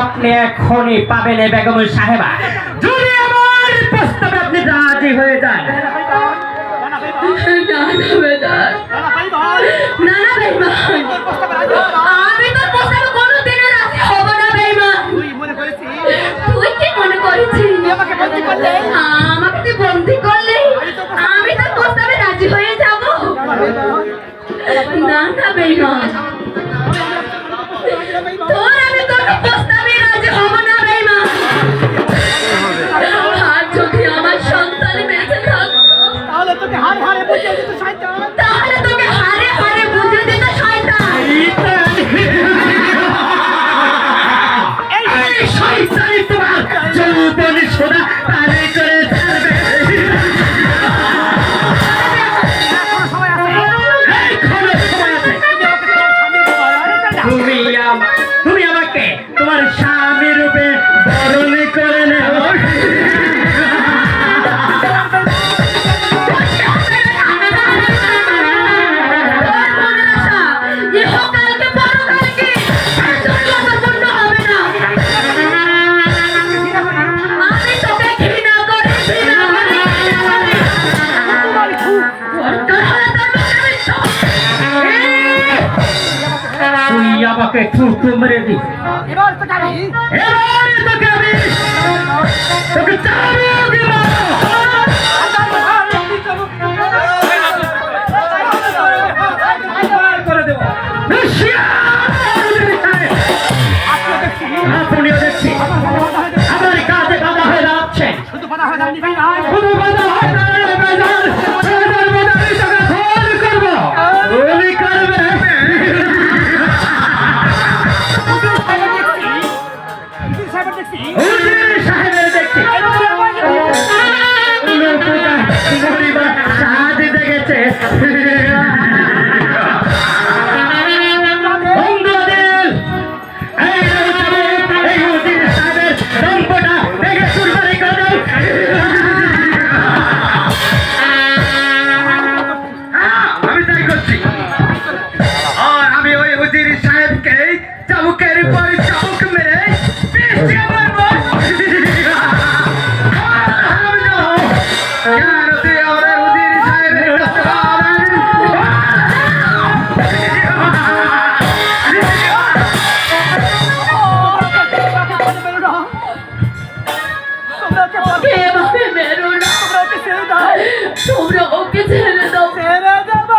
আপনি এখনই পাবেন বেগম সাহেবা, যদি আমার প্রস্তাবে আপনি রাজি হয়ে যান। আমি তোর প্রস্তাবে কোনোদিনও রাজি হব না বেঈমান। তুই কি মনে করেছিস আমাকে তুই বন্দি করলে আমি তোর প্রস্তাবে রাজি হয়ে যাব? না না বেঈমান, তোর আমি কোনো প্রস্তাবে রাজি হব না বেঈমান। আর যদি আমার সন্তান বেঁচে থাকতো তাহলে তোকে হারে হারে বুঝিয়ে দিত শয়তান। এই শয়তানি তোমার যৌবন সোনা পারে করে ছাড়বে। তুমি আমাকে তোমার স্বামী রূপে বরণ করে নেও। আমাকে ঠুকু মেরে দিস, এবার তোকে আমি তোকে করে দেবো। আপনিও দেখছি আমার কাজে বাধা হয়ে যাচ্ছে, শুধু বাধা হয়ে যাননি ভাই, শুধু বাধা হয়ে তোমরা ওকে ছেড়ে দাও, ছেড়ে দেবো।